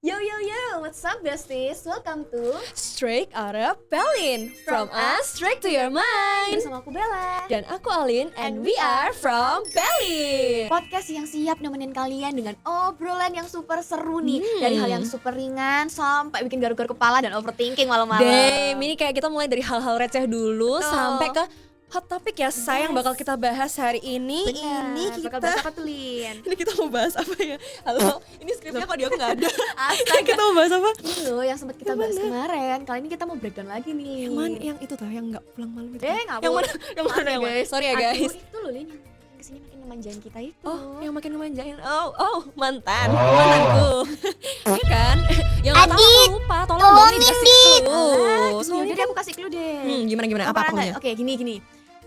Yo yo yo, what's up besties? Welcome to Straight Outta Berlin. From us straight to your mind. bersama aku Bella Dan aku Alin, and we are from Berlin. podcast yang siap nemenin kalian dengan obrolan yang super seru nih. Dari hal yang super ringan sampai bikin garuk-garuk kepala dan overthinking malam-malam. Damn, ini kayak kita mulai dari hal-hal receh dulu Betul. sampai ke hot topic ya sayang bakal kita bahas hari ini. Bener, Ini bakal kita bahas apa tuh, Lin? ini kita mau bahas apa ya? Halo, ini skripnya kok dia nggak ada. Astaga. Kita mau bahas apa? Ini loh yang sempat kita bahas kemarin. Kali ini kita mau breakdown lagi nih. Yang mana? Yang itu tuh, yang nggak pulang malam itu. Nggak Yang boleh. mana? Yang mana? Yang mana? Sorry ya guys. Aduh, itu loh Lin, yang kesini makin memanjain kita itu. Oh, yang makin memanjain. Mantanku. Iya kan? Yang nggak tahu aku lupa, tolong dong ini dikasih clue. Soalnya deh aku kasih clue deh. Gimana Kamu apa pernah cluenya? nggak? Oke, gini.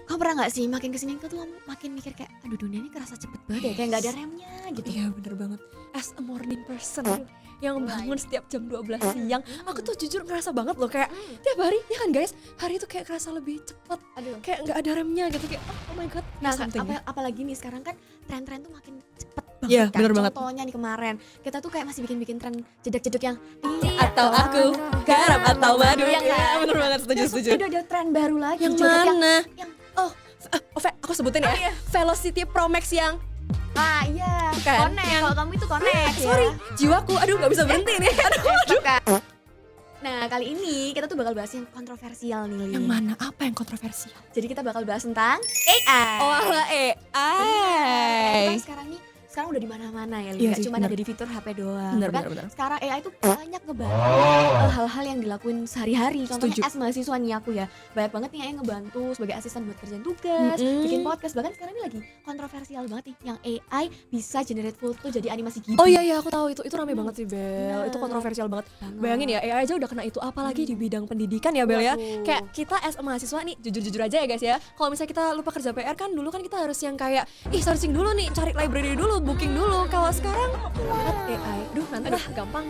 Kamu pernah nggak sih makin kesini tuh makin mikir kayak aduh dunia ini kerasa cepet banget ya, kayak nggak ada remnya gitu. Iya bener banget. As a morning person yang bangun setiap jam 12 siang, aku tuh jujur ngerasa banget loh kayak tiap hari, ya kan guys, hari itu kayak kerasa lebih cepet, Aduh. kayak nggak ada remnya gitu, kayak oh my god. Nah, something. apalagi nih sekarang kan tren-tren tuh makin cepet banget Iya, kan. bener banget. Contohnya nih kemarin kita tuh kayak masih bikin tren jedek-jedek yang Atau aku garam atau madu. Iya kan? Bener banget, setuju. Udah ada tren baru lagi. Yang jedek mana? Yang Aku sebutin ya, iya. Velocity Pro Max yang iya, Kan? connect. Yang- Kalau kamu itu connect ya. sorry, jiwaku, aduh nggak bisa berhenti nih. Aduh. Nah, kali ini kita tuh bakal bahas yang kontroversial nih, Lin. Yang mana? Apa yang kontroversial? Jadi kita bakal bahas tentang AI. Oh ala AI. Kan sekarang udah di mana-mana ya, Iya nggak sih, cuma bener. ada di fitur HP doang. Bener, Bahkan bener. sekarang AI tuh banyak ngebantu hal-hal yang dilakuin sehari-hari. Contohnya Setuju. as mahasiswa nih aku ya, banyak banget nih yang ngebantu sebagai asisten buat kerjaan tugas, bikin podcast. Bahkan sekarang ini lagi kontroversial banget nih, yang AI bisa generate foto jadi animasi gitu. Oh iya aku tahu itu rame banget sih Bel. Nah. Itu kontroversial banget. Banget. Bayangin ya, AI aja udah kena itu, apalagi di bidang pendidikan ya Bel ya. Waduh. Kayak kita as a mahasiswa nih, jujur aja ya guys ya. Kalau misalnya kita lupa kerja PR kan dulu kan kita harus yang kayak searching dulu nih, cari library dulu, booking dulu. Kalau sekarang AI, nanti lah gampang.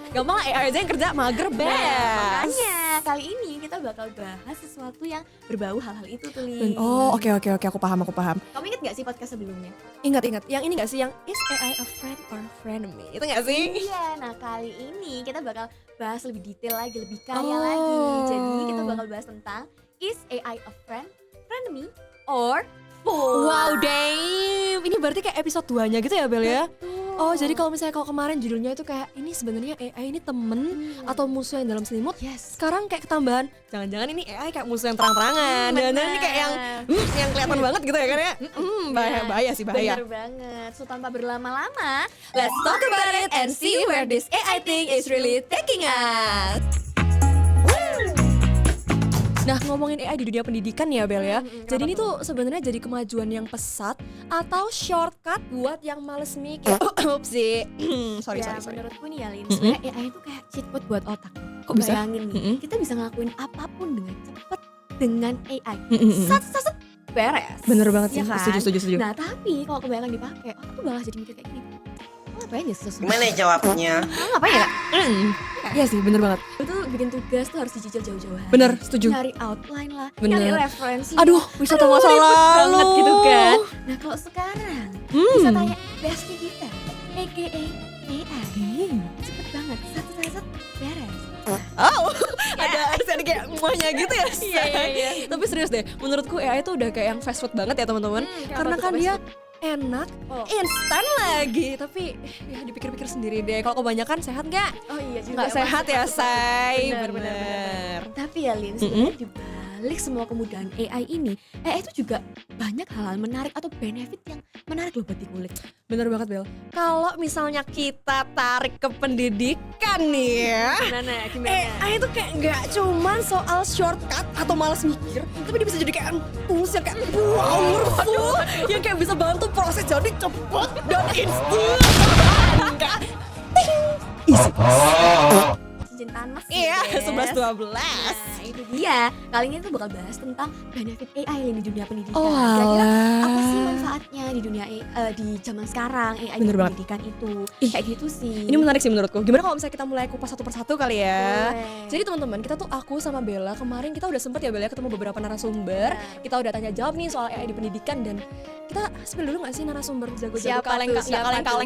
Gampang lah AI aja yang kerja, mager Nah, best. makanya kali ini kita bakal bahas sesuatu yang berbau hal-hal itu tuh, Lin. Oh oke aku paham. Kamu inget gak sih podcast sebelumnya? Ingat. Yang ini gak sih yang is AI a friend or frenemy? Itu gak sih? Iya, nah kali ini kita bakal bahas lebih detail lagi, lebih kaya Oh. lagi. Jadi kita bakal bahas tentang is AI a friend, frenemy, or foe? Wow, damn. Ini berarti kayak episode 2-nya gitu ya Bel ya? Betul. Oh, jadi kalau misalnya kemarin judulnya itu kayak ini sebenarnya AI ini temen atau musuh yang dalam selimut. Yes. Sekarang kayak ketambahan, jangan-jangan ini AI kayak musuh yang terang-terangan. Jangan-jangan ini kayak yang kelihatan banget gitu ya kan ya. Bahaya sih, bahaya. Bener banget. So tanpa berlama-lama, Let's talk about it and see where this AI thing is really taking us. Nah, ngomongin AI di dunia pendidikan ya Bel ya. Jadi ini tuh sebenarnya jadi kemajuan yang pesat atau shortcut buat yang males mikir. Upsi. sorry. menurutku nih ya, Lin, sebenarnya AI itu kayak cheat code buat otak. Kok bisa? Bayangin nih, kita bisa ngelakuin apapun dengan cepet dengan AI. Sat, beres. Bener banget sih. Ya kan? Setuju. Nah, tapi kalau kebanyakan dipakai, otak tuh malah jadi mikir kayak gini. Lo ngapain ya sesuatu? Gimana jawabnya? Lo ngapain ya? Iya sih, bener banget. Itu bikin tugas tuh harus dicicil jauh-jauh hari. Bener, setuju. Nyari outline lah, Bener. nyari referensi. Aduh, wisata masa ribet lalu banget gitu kan. Nah, kalau sekarang bisa tanya bestie kita, aka AI. Cepet banget, satu beres. Oh, ada kayak emuahnya gitu ya. Iya. Tapi serius deh, menurutku AI itu udah kayak yang fast food banget ya teman-teman. Karena kan dia enak, instan lagi. Tapi ya dipikir-pikir sendiri deh. Kalau kebanyakan sehat nggak? Oh iya juga. Nggak sehat ya, say. Bener. Tapi ya Lin, sebenarnya dibalik semua kemudahan AI ini, AI itu juga banyak hal-hal menarik atau benefit yang menarik loh buat dikulik. Bener banget Bel. Kalau misalnya kita tarik ke pendidikan nih ya, Gimana? AI itu kayak nggak cuman soal shortcut atau malas mikir, tapi dia bisa jadi kayak tools yang kayak powerful, yang kayak bisa bantu proses jadi cepet dan instan. Easy. Jadi percintaan Mas. Iya, guys. 11-12. Nah, itu dia. Kali ini tuh bakal bahas tentang benefit AI di dunia pendidikan. Oh, Kira-kira apa sih alah. manfaatnya di dunia di zaman sekarang AI di Bener banget. pendidikan itu? Ih, Kayak gitu sih. Ini menarik sih menurutku. Gimana kalau misalnya kita mulai kupas satu persatu kali ya? Boleh. Jadi teman-teman, kita tuh aku sama Bella kemarin kita udah sempet ya Bella ketemu beberapa narasumber. Benar. Kita udah tanya jawab nih soal AI di pendidikan dan kita spill dulu gak sih narasumber jago-jago Siapa kaleng-kaleng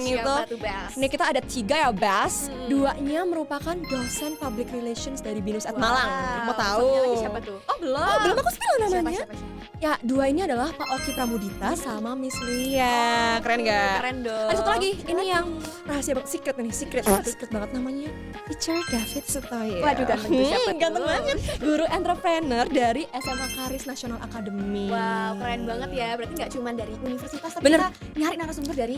tuh? itu? Siapa tuh, Bas? Ini kita ada 3 ya Bas. Duanya merupakan dosen public relations dari BINUS at Malang. Mau tahu? Satunya lagi siapa tuh? Oh, belum. Oh, belum aku spill namanya. Siapa? Ya, 2 ini adalah Pak Oki Pramudita sama Miss Lia. Keren gak? Keren dong. Ada satu lagi, Siapa ini lagi? yang rahasia banget, secret banget namanya Teacher David Sutoyo. Waduh, ganteng tuh, siapa tuh? Ganteng banget. Guru entrepreneur dari SMA Karis National Academy. Wow, keren banget ya. Berarti nggak cuma dari universitas, tapi Bener. kita nyari narasumber dari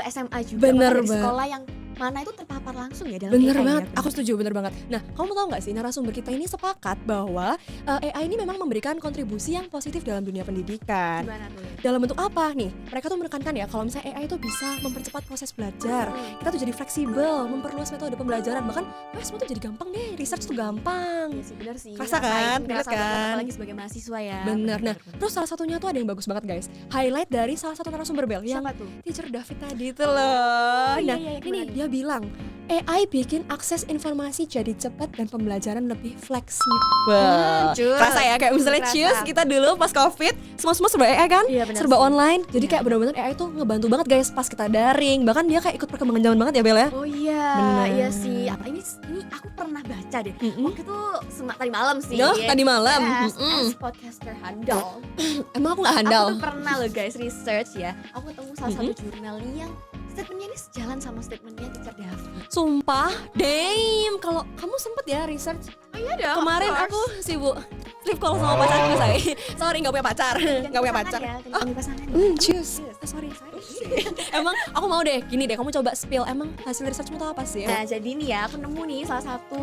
SMA juga. Bener bahkan dari banget. sekolah yang mana itu terpapar langsung ya dalam Bener AI banget, ya. aku setuju, bener banget. Nah, kamu tahu nggak sih narasumber kita ini sepakat bahwa AI ini memang memberikan kontribusi yang positif dalam dunia pendidikan. Gimana tuh? Dalam bentuk apa nih? Mereka tuh menekankan ya kalau misalnya AI itu bisa mempercepat proses belajar. Kita tuh jadi fleksibel, memperluas metode pembelajaran. Bahkan semua tuh jadi gampang deh, research tuh gampang. Iya sih, bener sih. Kerasa Ngerasain, kan? ngerasa Bener banget, kan? apalagi sebagai mahasiswa ya. Bener. Nah, terus salah satunya tuh ada yang bagus banget guys. Highlight dari salah satu narasumber Bel yang siapa tuh? Teacher David tadi itu loh. iya, Nah, iya, ini gimana dia bilang AI bikin akses informasi jadi cepat dan pembelajaran lebih fleksibel. Cus. Kerasa ya kayak misalnya Kerasa. Cius kita dulu pas Covid semua serba AI kan? Iya, benar Serba sih. online. Jadi Iya. kayak benar-benar AI tuh ngebantu banget guys pas kita daring. Bahkan dia kayak ikut perkembangan zaman banget ya Bel ya. Oh iya, Bener. iya sih. Apa ini aku pernah baca deh. Mm-mm. Waktu itu tadi malam sih. Yo, tadi malam. Yes, Mm-mm. as podcaster handal. Emang aku gak Aku handal. tuh pernah loh guys research ya. Aku ketemu salah satu Mm-mm. jurnal yang statementnya ini sejalan sama statementnya Teacher David. Sumpah, damn. Kalau kamu sempet ya research Oh iya dong. kemarin aku sibuk sleep call sama pacarku say. Sorry nggak punya pacar, nggak punya pacar. Oh, pasangan. Cheers. Sorry. Emang aku mau deh, gini deh, kamu coba spill. Emang hasil researchmu tuh apa sih? Nah, jadi nih ya, aku nemu nih salah satu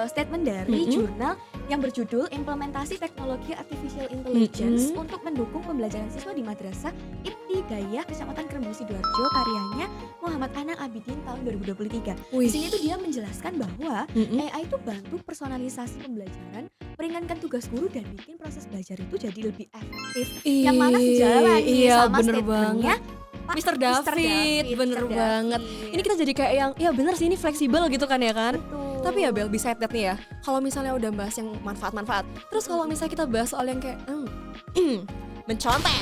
statement dari Mm-mm. jurnal yang berjudul Implementasi Teknologi Artificial Intelligence Mm-mm. untuk mendukung pembelajaran siswa di Madrasah Ibtidaiyah Kecamatan Krembu Sidoarjo, karyanya Muhammad Anang Abidin tahun 2023. Di sini tuh dia menjelaskan bahwa AI itu bantu personalisasi pembelajaran, meringankan tugas guru dan bikin proses belajar itu jadi lebih efektif. Yang mana sejalan nih iya, sama bener statementnya banget. Mr. David, bener Mr. banget. David. Ini kita jadi kayak yang, ya bener sih ini fleksibel gitu kan ya kan? Betul. Tapi ya Bel, beside that nih ya, kalau misalnya udah bahas yang manfaat-manfaat, terus kalau misalnya kita bahas soal yang kayak mencontek,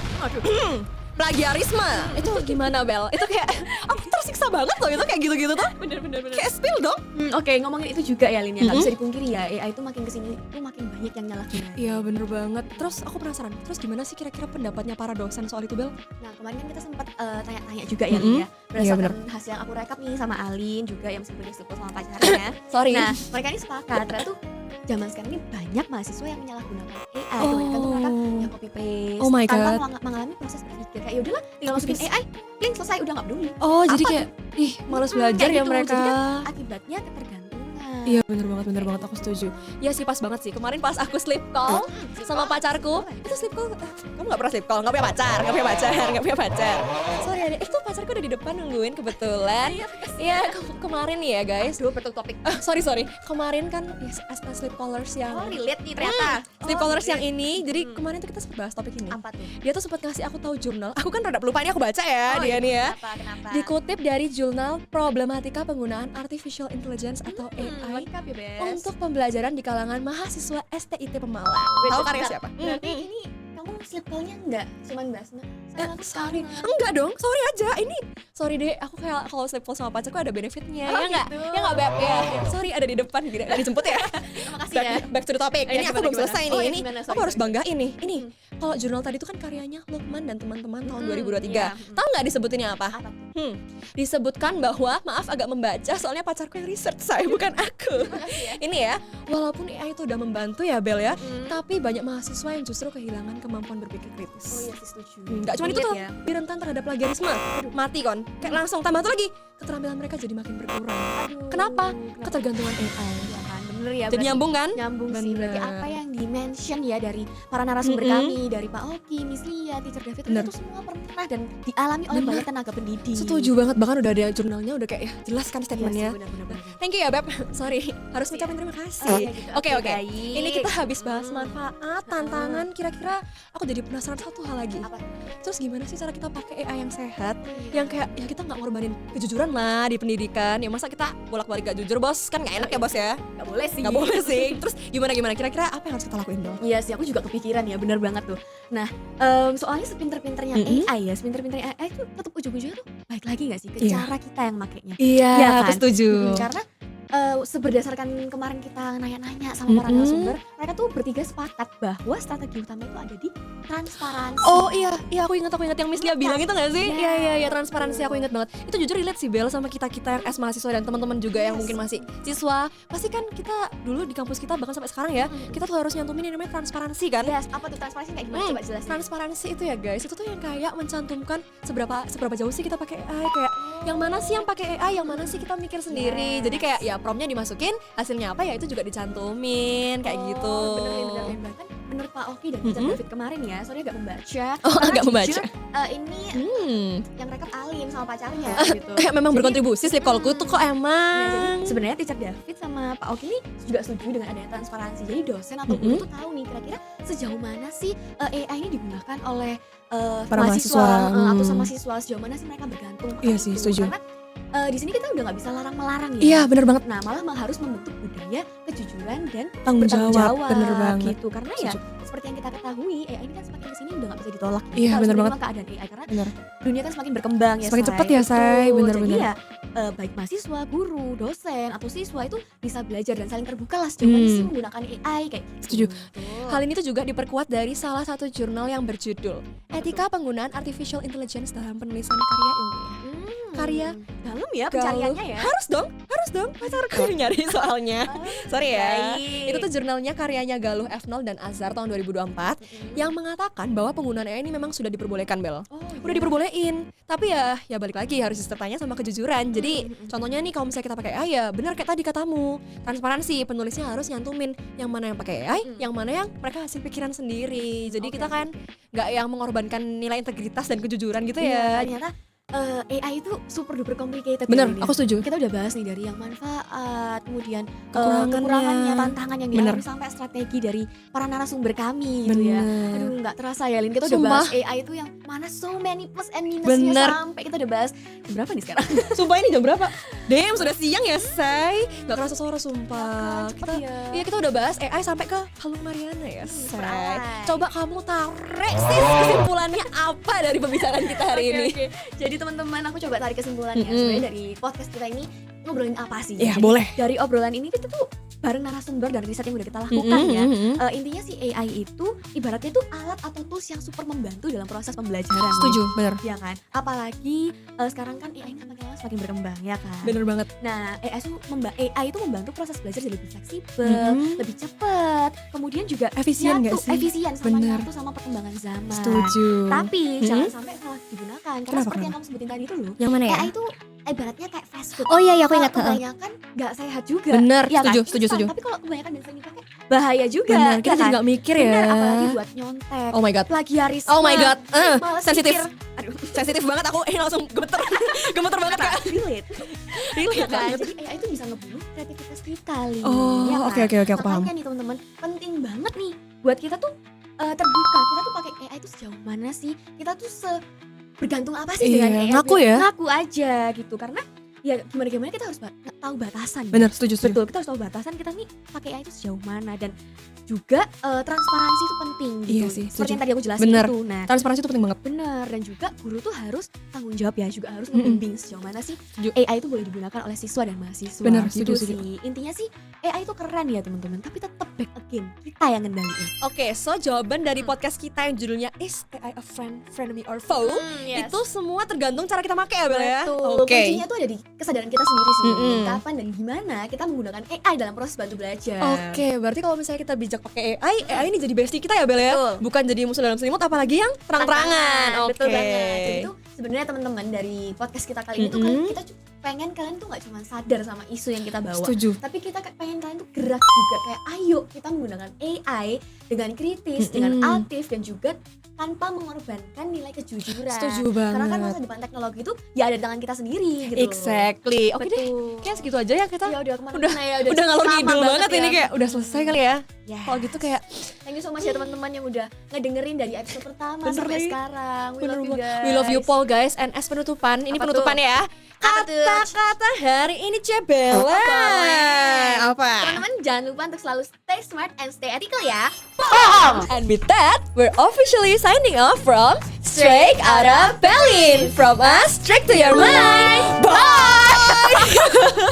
plagiarisme, itu gimana Bel? Itu kayak aku tersiksa banget loh itu kayak gitu-gitu tuh. bener. Kayak spill dong. Oke, ngomongin itu juga ya Lin ya, nggak Mm-mm. bisa dipungkiri ya, AI itu makin kesini tuh makin banyak yang nyalahgunain. Iya bener banget. Terus aku penasaran, terus gimana sih kira-kira pendapatnya para dosen soal itu Bel? Nah, kemarin kan kita sempat tanya-tanya juga ya Lin Mm-mm. ya, Iya, berdasarkan hasil yang aku rekap nih sama Alin juga yang meskipun dia selingkuh sama pacarnya. Sorry. Nah, mereka ini sepakat, ternyata tuh zaman sekarang ini banyak mahasiswa yang menyalahgunakan AI. Oh. Kebanyakan tuh mereka yang copy paste Oh my tanpa God. mengalami proses berpikir. Kayak yaudahlah, tinggal masukin Copy-paste. AI, link selesai udah nggak peduli. Oh jadi Apa kayak, ih males Hmm, belajar kayak ya gitu. mereka. Jadi Akibatnya ketergantungan. Iya bener banget aku setuju. Iya sih pas banget sih. Kemarin pas aku sleep call sama pacarku, itu sleep call, kamu gak pernah sleep call, gak punya pacar. Sorry ada, itu pacarku udah di depan nungguin kebetulan. Iya kemarin nih ya guys. Aduh, betul topik. Sorry. Kemarin kan as sleep callers yang Oh, relate nih ternyata. sleep Oh, callers yang relate. ini. Jadi kemarin tuh kita sempat bahas topik ini. Apa tuh? Dia tuh sempat ngasih aku tahu jurnal. Aku kan rada lupa ini aku baca ya dia nih ya. Kenapa? Dikutip dari jurnal Problematika Penggunaan Artificial Intelligence atau AI Lengkap ya, Bes. untuk pembelajaran di kalangan mahasiswa STIT Pemalang. Wait, Tahu bentar. karya siapa? Berarti ini kamu sleep call-nya enggak cuman bahas sama Sorry, pasangan. enggak dong, sorry aja. Ini sorry deh, aku kayak kalau sleep call sama pacarku ada benefitnya, Oh, ya enggak? gitu. Ya enggak Beb? Ya, sorry ada di depan, tidak dijemput ya. Terima kasih Back, ya. back to the topic. Iya, Ini aku gimana, belum gimana? selesai Oh, nih. iya, Ini gimana? aku Sorry, harus sorry. banggain nih. Ini kalau jurnal tadi itu kan karyanya Lukman dan teman-teman tahun 2023. Iya. Tahu nggak disebutinnya apa? Apa tuh? Disebutkan bahwa maaf agak membaca soalnya pacarku yang research saya bukan aku. Makasih ya. Ini ya, walaupun AI itu udah membantu ya Bel ya, Hmm. tapi banyak mahasiswa yang justru kehilangan kemampuan berpikir Oh kritis. iya sih, setuju. Nggak cuma itu Relate tuh, ya. lebih rentan terhadap plagiarisme, mati kon. Kayak langsung tambah tuh lagi, keterampilan mereka jadi makin berkurang. Aduh, Kenapa? Ketergantungan AI. Iya kan, bener ya. Jadi berarti nyambung kan? nyambung sih. Berarti Bener. apa yang yang di-mention ya dari para narasumber kami, dari Pak Oki, Miss Lia, Teacher David, itu semua pernah dan dialami oleh banyak tenaga pendidik. Setuju banget, bahkan udah ada jurnalnya, udah kayak jelaskan statementnya. Iya sih, benar. Thank you ya Beb, sorry harus ngucapin terima kasih. Gitu. Oke. Ini kita habis bahas manfaat, tantangan, kira-kira aku jadi penasaran satu hal lagi. Apa? Terus gimana sih cara kita pakai AI yang sehat, yang kayak ya kita nggak ngorbanin kejujuran lah di pendidikan. Ya masa kita bolak-balik gak jujur bos, kan nggak enak ya bos ya. Gak boleh sih. Gak boleh sih. Terus gimana kira-kira apa yang harus kita lakuin dong? Iya sih, aku juga kepikiran ya, benar banget tuh. Nah, soalnya sepinter-pinternya AI ya, sepinter-pinternya AI tuh tetap ujung-ujungnya tuh baik lagi gak sih ke cara kita yang makainya. Iya, Ya aku kan? setuju. Karena seberdasarkan kemarin kita nanya-nanya sama para narasumber, mereka tuh bertiga sepakat bahwa strategi utama itu ada di transparansi. Oh iya aku ingat yang Miss Lia bilang itu gak sih? Iya. Iya transparansi, aku ingat banget. Itu jujur relate sih Bel sama kita yang mahasiswa dan teman-teman juga yang mungkin masih siswa. Pasti kan kita dulu di kampus kita bahkan sampai sekarang ya, kita tuh harus nyantumin yang namanya transparansi kan? Yes, apa tuh transparansi kayak gimana? Coba jelasin. Transparansi itu ya guys, itu tuh yang kayak mencantumkan seberapa jauh sih kita pakai AI, kayak yang mana sih yang pakai AI, yang mana sih kita mikir sendiri. Jadi kayak ya promptnya dimasukin, hasilnya apa ya itu juga dicantumin kayak gitu. Bener. Bahkan menurut Pak Oki dan Teacher David kemarin ya, sorry agak membaca. Agak membaca. Ini yang rekap Alim sama pacarnya gitu. Memang berkontribusi slip callku tuh kok Nah, emang. jadi sebenarnya Teacher David sama Pak Oki ini juga setuju dengan adanya transparansi. Jadi dosen atau guru tuh tahu nih kira-kira sejauh mana sih AI ini digunakan oleh para mahasiswa atau sama siswa, sejauh mana sih mereka bergantung. Iya sih, setuju. Karena di sini kita udah nggak bisa larang-melarang ya. Iya bener banget. Nah malah harus membentuk budaya kejujuran dan Tanggung bertanggung jawab, jawab bener banget. gitu. Karena ya seperti yang kita ketahui AI ini kan semakin kesini udah nggak bisa ditolak. Iya, Kita harus bener menerima banget. keadaan AI karena Bener. dunia kan semakin berkembang ya. Semakin Say. cepet ya, Say. Betul. Bener-bener. Jadi ya baik mahasiswa, guru, dosen atau siswa itu bisa belajar dan saling terbuka lah sejauh mana sih menggunakan AI kayak gitu. Setuju. Hal ini tuh juga diperkuat dari salah satu jurnal yang berjudul Etika Penggunaan Artificial Intelligence dalam Penulisan Karya Ilmiah. Karya dalam ya pencariannya ya. Harus dong. Pacarku nyari soalnya. Sorry ya. Baik. Itu tuh jurnalnya karyanya Galuh F0 dan Azhar tahun 2024 yang mengatakan bahwa penggunaan AI ini memang sudah diperbolehkan Bel. Udah diperbolehin. Tapi ya balik lagi harus disertanya sama kejujuran. Jadi contohnya nih kalau misalnya kita pakai AI ya benar kayak tadi katamu. Transparansi, penulisnya harus nyantumin yang mana yang pakai AI, yang mana yang mereka hasil pikiran sendiri. Jadi kita kan nggak yang mengorbankan nilai integritas dan kejujuran gitu ya. Ternyata AI itu super duper complicated. Bener, ya. aku setuju. Kita udah bahas nih dari yang manfaat, kemudian Kekurangannya. tantangan yang Bener. dialami sampai strategi dari para narasumber kami gitu ya. Bener. Aduh nggak terasa ya Lin, kita udah Sumpah. bahas AI itu yang mana so many plus and minusnya Bener. sampai kita udah bahas berapa nih sekarang? Sumpah ini jam berapa? Damn, sudah siang ya, Say. Gak kerasa sore sumpah. Cepet ya. Iya, kita udah bahas AI sampai ke Kalung Mariana ya, Say. Right. Coba kamu tarik sih kesimpulannya apa dari pembicaraan kita hari ini? Oke. Jadi teman-teman aku coba tarik kesimpulannya sebenarnya dari podcast kita ini ngobrolin apa sih? Iya, Jadi, boleh. Dari obrolan ini kita tuh bareng narasumber dan riset yang udah kita lakukan ya. Intinya si AI itu ibaratnya itu alat atau tools yang super membantu dalam proses pembelajaran. Setuju, bener. Ya kan? Apalagi sekarang kan AI ini semakin berkembang ya kan. Bener banget. Nah, AI itu membantu proses belajar jadi lebih fleksibel, lebih cepat, kemudian juga Efisien nggak sih? Efisien sama Bener. nyatu sama perkembangan zaman. Setuju. Tapi jangan sampai salah digunakan karena Kenapa, seperti yang kamu sebutin tadi itu loh. Yang mana ya? AI itu ibaratnya kayak fast food. Oh iya, aku Kalau ingat. kebanyakan nggak sehat juga. Bener, Ya kan? setuju. Instan, tapi kalau kebanyakan dan sering dipakai bahaya juga. Bener, kita ya jadi kan? gak mikir ya. Bener, apalagi buat nyontek. Oh my god. Plagiarisme. Oh my god. Males Sensitif. mikir. Aduh, Sensitif banget aku langsung gemeter. Gemeter banget Kak. relate. Relate Ya kan? banget. Jadi AI itu bisa ngebunuh kreativitas kita, Lin. Oh, Ya kan? oke, aku paham. Makanya nih teman-teman, penting banget nih buat kita tuh terbuka. Kita tuh pakai AI itu sejauh mana sih? Kita tuh bergantung apa sih dengan Iya, AI? ngaku ya. Ngaku aja gitu. Karena ya gimana kita harus tahu batasan. Bener, setuju. Betul, kita harus tahu batasan kita nih pakai AI itu sejauh mana dan juga transparansi itu penting gitu. Iya sih, Seperti setuju. yang tadi aku jelasin Bener. itu. Nah, Transparansi itu penting banget. benar, dan juga guru tuh harus tanggung jawab ya, juga harus membimbing sejauh mana sih Setuju. AI itu boleh digunakan oleh siswa dan mahasiswa. Benar, gitu setuju. sih. Intinya sih AI itu keren ya teman-teman, tapi tetap back again kita yang ngendaliin. Oke, so jawaban dari podcast kita yang judulnya Is AI a friend, frenemy or foe? Yes. Itu semua tergantung cara kita pakai ya Bel ya? Betul. Oke. Kuncinya tuh ada di kesadaran kita sendiri sih, kapan dan gimana kita menggunakan AI dalam proses bantu belajar. Oke, berarti kalau misalnya kita bijak pakai AI ini jadi bestie kita ya Bel ya? Betul. Bukan jadi musuh dalam selimut, apalagi yang terang-terangan. Oke. Betul banget. Jadi itu sebenarnya teman-teman dari podcast kita kali ini tuh kan kita pengen kalian tuh nggak cuma sadar sama isu yang kita bawa, Setuju. tapi kita pengen kalian tuh gerak juga, kayak ayo kita menggunakan AI dengan kritis, dengan aktif, dan juga tanpa mengorbankan nilai kejujuran. Setuju banget. Karena kan masa depan teknologi itu ya ada di tangan kita sendiri gitu. Exactly. Oke deh, Betul. kayak segitu aja ya kita. Ya udah kemana-mana ya, Udah ngalor sama ngidul banget ini, ya. kayak udah selesai kali ya. Yes. Kalau gitu kayak Thank you so much ya teman-teman yang udah ngedengerin dari episode pertama Bener sampai nih. sekarang. We bener love you banget. guys. We love you Paul guys. And as penutupan, ini Apa penutupan tuh? ya. Apa tuh? Kata-kata hari ini Cebela. Apa? Teman-teman jangan lupa untuk selalu stay smart and stay ethical ya. And with that, we're officially signing off from Straight Outta Berlin. From us, straight to your mind. Bye!